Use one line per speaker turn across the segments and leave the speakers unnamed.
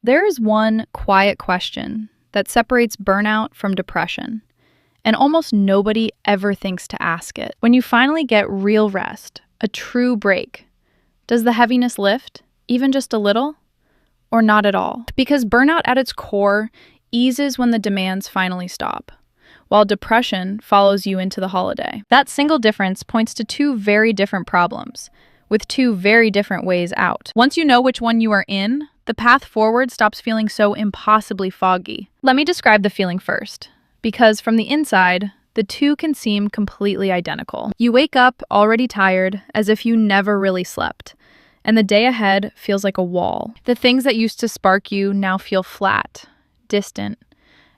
There is one quiet question that separates burnout from depression, and almost nobody ever thinks to ask it. When you finally get real rest, a true break, does the heaviness lift, even just a little, or not at all? Because burnout at its core eases when the demands finally stop, while depression follows you into the holiday. That single difference points to two very different problems, with two very different ways out. Once you know which one you are in, the path forward stops feeling so impossibly foggy. Let me describe the feeling first, because from the inside, the two can seem completely identical. You wake up already tired, as if you never really slept, and the day ahead feels like a wall. The things that used to spark you now feel flat, distant,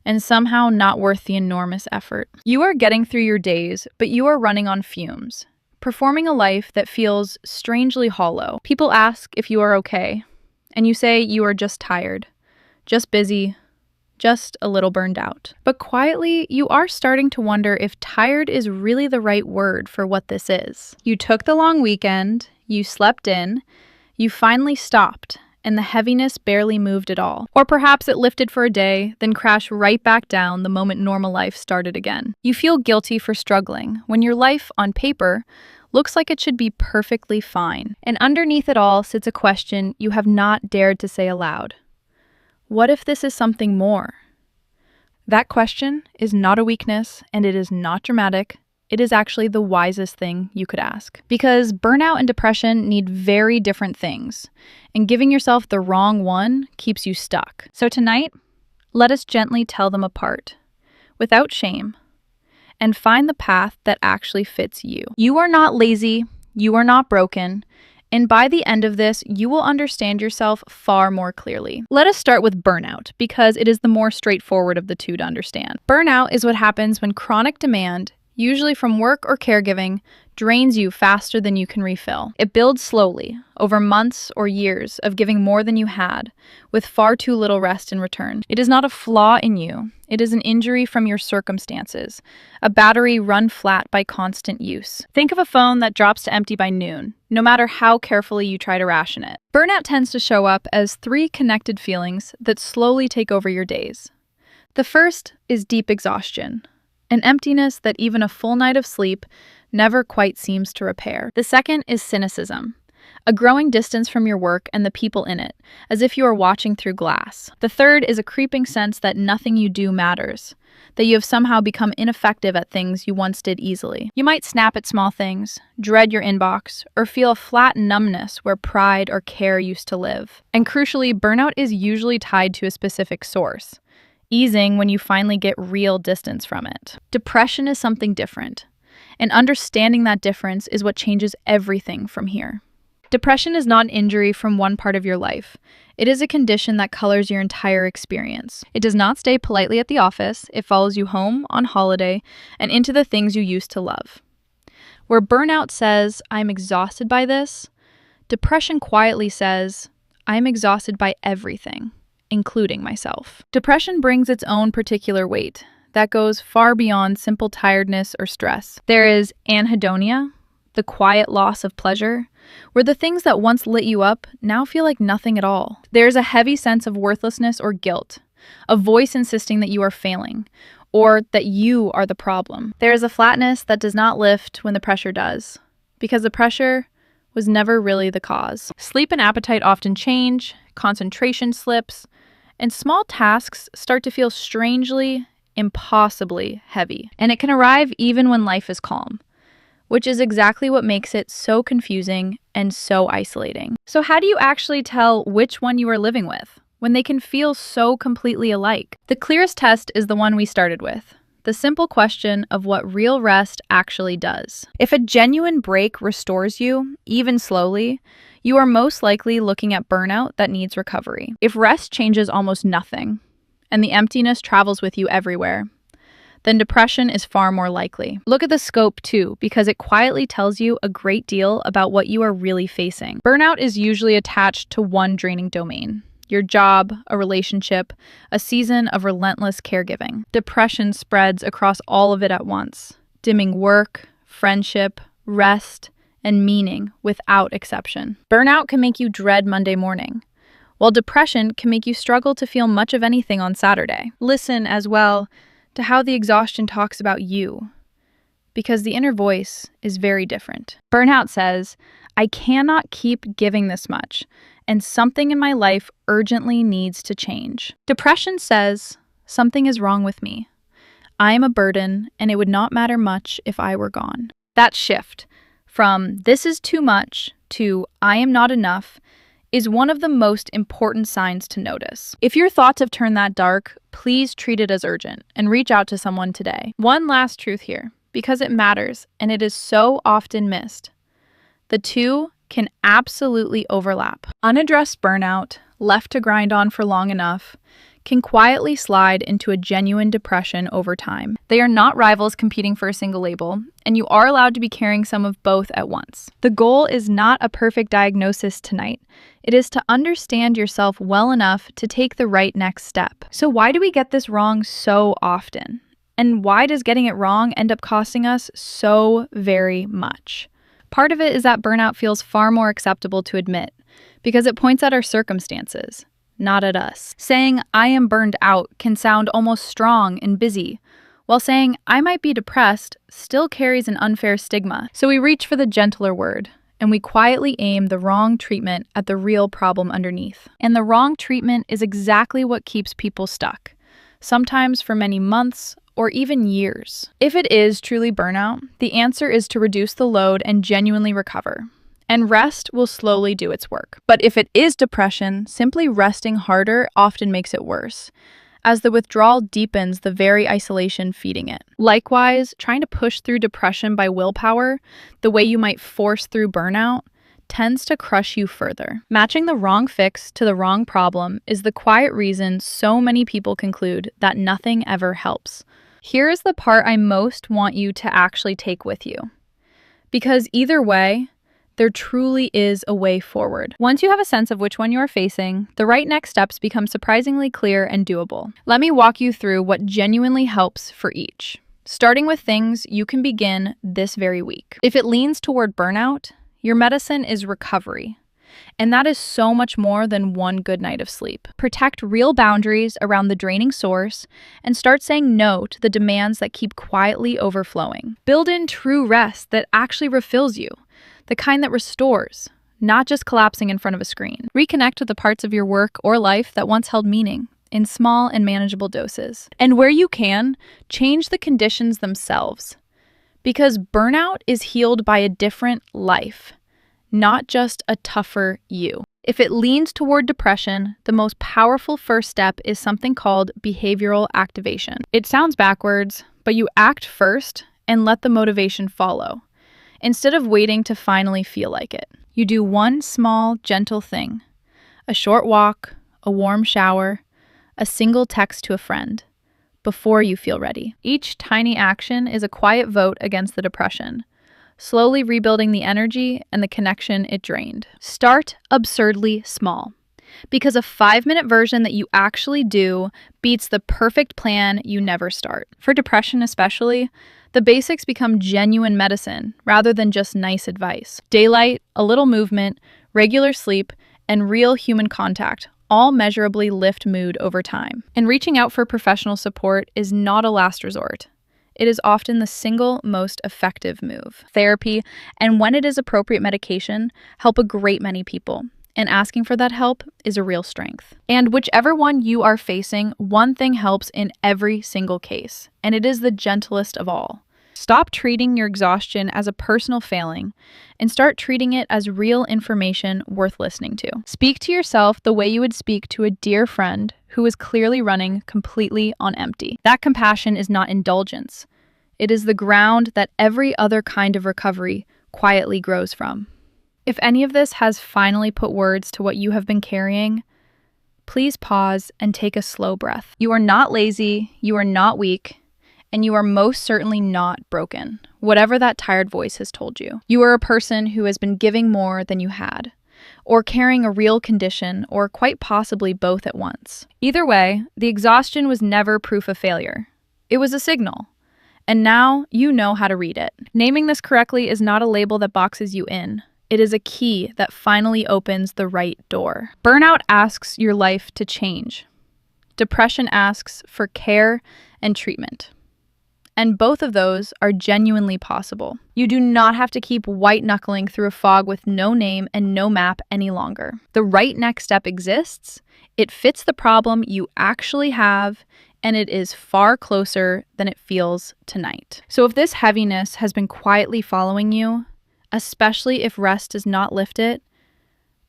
and somehow not worth the enormous effort. You are getting through your days, but you are running on fumes, performing a life that feels strangely hollow. People ask if you are okay, and you say you are just tired, just busy, just a little burned out. But quietly, you are starting to wonder if tired is really the right word for what this is. You took the long weekend, you slept in, you finally stopped, and the heaviness barely moved at all. Or perhaps it lifted for a day, then crashed right back down the moment normal life started again. You feel guilty for struggling when your life, on paper, looks like it should be perfectly fine. And underneath it all sits a question you have not dared to say aloud. What if this is something more? That question is not a weakness, and it is not dramatic. It is actually the wisest thing you could ask. Because burnout and depression need very different things, and giving yourself the wrong one keeps you stuck. So tonight, let us gently tell them apart, without shame, and find the path that actually fits you. You are not lazy, you are not broken, and by the end of this, you will understand yourself far more clearly. Let us start with burnout, because it is the more straightforward of the two to understand. Burnout is what happens when chronic demand, usually from work or caregiving, drains you faster than you can refill. It builds slowly, over months or years of giving more than you had, with far too little rest in return. It is not a flaw in you. It is an injury from your circumstances, a battery run flat by constant use. Think of a phone that drops to empty by noon, no matter how carefully you try to ration it. Burnout tends to show up as three connected feelings that slowly take over your days. The first is deep exhaustion, an emptiness that even a full night of sleep never quite seems to repair. The second is cynicism, a growing distance from your work and the people in it, as if you are watching through glass. The third is a creeping sense that nothing you do matters, that you have somehow become ineffective at things you once did easily. You might snap at small things, dread your inbox, or feel a flat numbness where pride or care used to live. And crucially, burnout is usually tied to a specific source, easing when you finally get real distance from it. Depression is something different, and understanding that difference is what changes everything from here. Depression is not an injury from one part of your life. It is a condition that colors your entire experience. It does not stay politely at the office. It follows you home, on holiday, and into the things you used to love. Where burnout says, "I'm exhausted by this," depression quietly says, "I'm exhausted by everything, including myself." Depression brings its own particular weight that goes far beyond simple tiredness or stress. There is anhedonia, the quiet loss of pleasure, where the things that once lit you up now feel like nothing at all. There is a heavy sense of worthlessness or guilt, a voice insisting that you are failing, or that you are the problem. There is a flatness that does not lift when the pressure does, because the pressure was never really the cause. Sleep and appetite often change, concentration slips, and small tasks start to feel strangely, impossibly heavy. And it can arrive even when life is calm, which is exactly what makes it so confusing and so isolating. So how do you actually tell which one you are living with when they can feel so completely alike? The clearest test is the one we started with, the simple question of what real rest actually does. If a genuine break restores you, even slowly, you are most likely looking at burnout that needs recovery. If rest changes almost nothing, and the emptiness travels with you everywhere, then depression is far more likely. Look at the scope too, because it quietly tells you a great deal about what you are really facing. Burnout is usually attached to one draining domain: your job, a relationship, a season of relentless caregiving. Depression spreads across all of it at once, dimming work, friendship, rest, and meaning without exception. Burnout can make you dread Monday morning, while depression can make you struggle to feel much of anything on Saturday. Listen as well to how the exhaustion talks about you, because the inner voice is very different. Burnout says, I cannot keep giving this much, and something in my life urgently needs to change. Depression says, something is wrong with me. I am a burden, and it would not matter much if I were gone. That shift from this is too much to I am not enough is one of the most important signs to notice. If your thoughts have turned that dark, please treat it as urgent and reach out to someone today. One last truth here, because it matters and it is so often missed. The two can absolutely overlap. Unaddressed burnout, left to grind on for long enough, can quietly slide into a genuine depression over time. They are not rivals competing for a single label, and you are allowed to be carrying some of both at once. The goal is not a perfect diagnosis tonight. It is to understand yourself well enough to take the right next step. So why do we get this wrong so often? And why does getting it wrong end up costing us so very much? Part of it is that burnout feels far more acceptable to admit because it points at our circumstances, not at us. Saying, I am burned out can sound almost strong and busy, while saying, I might be depressed still carries an unfair stigma. So we reach for the gentler word, and we quietly aim the wrong treatment at the real problem underneath. And the wrong treatment is exactly what keeps people stuck, sometimes for many months or even years. If it is truly burnout, the answer is to reduce the load and genuinely recover. And rest will slowly do its work. But if it is depression, simply resting harder often makes it worse, as the withdrawal deepens the very isolation feeding it. Likewise, trying to push through depression by willpower, the way you might force through burnout, tends to crush you further. Matching the wrong fix to the wrong problem is the quiet reason so many people conclude that nothing ever helps. Here is the part I most want you to actually take with you. Because either way, there truly is a way forward. Once you have a sense of which one you are facing, the right next steps become surprisingly clear and doable. Let me walk you through what genuinely helps for each, starting with things you can begin this very week. If it leans toward burnout, your medicine is recovery. And that is so much more than one good night of sleep. Protect real boundaries around the draining source and start saying no to the demands that keep quietly overflowing. Build in true rest that actually refills you, the kind that restores, not just collapsing in front of a screen. Reconnect with the parts of your work or life that once held meaning in small and manageable doses. And where you can, change the conditions themselves. Because burnout is healed by a different life, not just a tougher you. If it leans toward depression, the most powerful first step is something called behavioral activation. It sounds backwards, but you act first and let the motivation follow. Instead of waiting to finally feel like it, you do one small, gentle thing. A short walk, a warm shower, a single text to a friend, before you feel ready. Each tiny action is a quiet vote against the depression, slowly rebuilding the energy and the connection it drained. Start absurdly small, because a 5-minute version that you actually do beats the perfect plan you never start. For depression especially, the basics become genuine medicine rather than just nice advice. Daylight, a little movement, regular sleep, and real human contact all measurably lift mood over time. And reaching out for professional support is not a last resort. It is often the single most effective move. Therapy, and when it is appropriate medication, help a great many people. And asking for that help is a real strength. And whichever one you are facing, one thing helps in every single case, and it is the gentlest of all. Stop treating your exhaustion as a personal failing and start treating it as real information worth listening to. Speak to yourself the way you would speak to a dear friend who is clearly running completely on empty. That compassion is not indulgence. It is the ground that every other kind of recovery quietly grows from. If any of this has finally put words to what you have been carrying, please pause and take a slow breath. You are not lazy, you are not weak, and you are most certainly not broken, whatever that tired voice has told you. You are a person who has been giving more than you had, or carrying a real condition, or quite possibly both at once. Either way, the exhaustion was never proof of failure. It was a signal. And now you know how to read it. Naming this correctly is not a label that boxes you in. It is a key that finally opens the right door. Burnout asks your life to change. Depression asks for care and treatment. And both of those are genuinely possible. You do not have to keep white-knuckling through a fog with no name and no map any longer. The right next step exists, it fits the problem you actually have, and it is far closer than it feels tonight. So if this heaviness has been quietly following you, especially if rest does not lift it,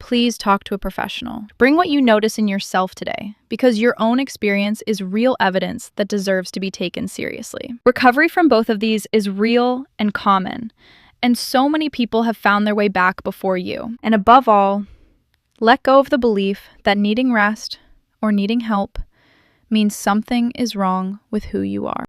please talk to a professional. Bring what you notice in yourself today, because your own experience is real evidence that deserves to be taken seriously. Recovery from both of these is real and common, and so many people have found their way back before you. And above all, let go of the belief that needing rest or needing help means something is wrong with who you are.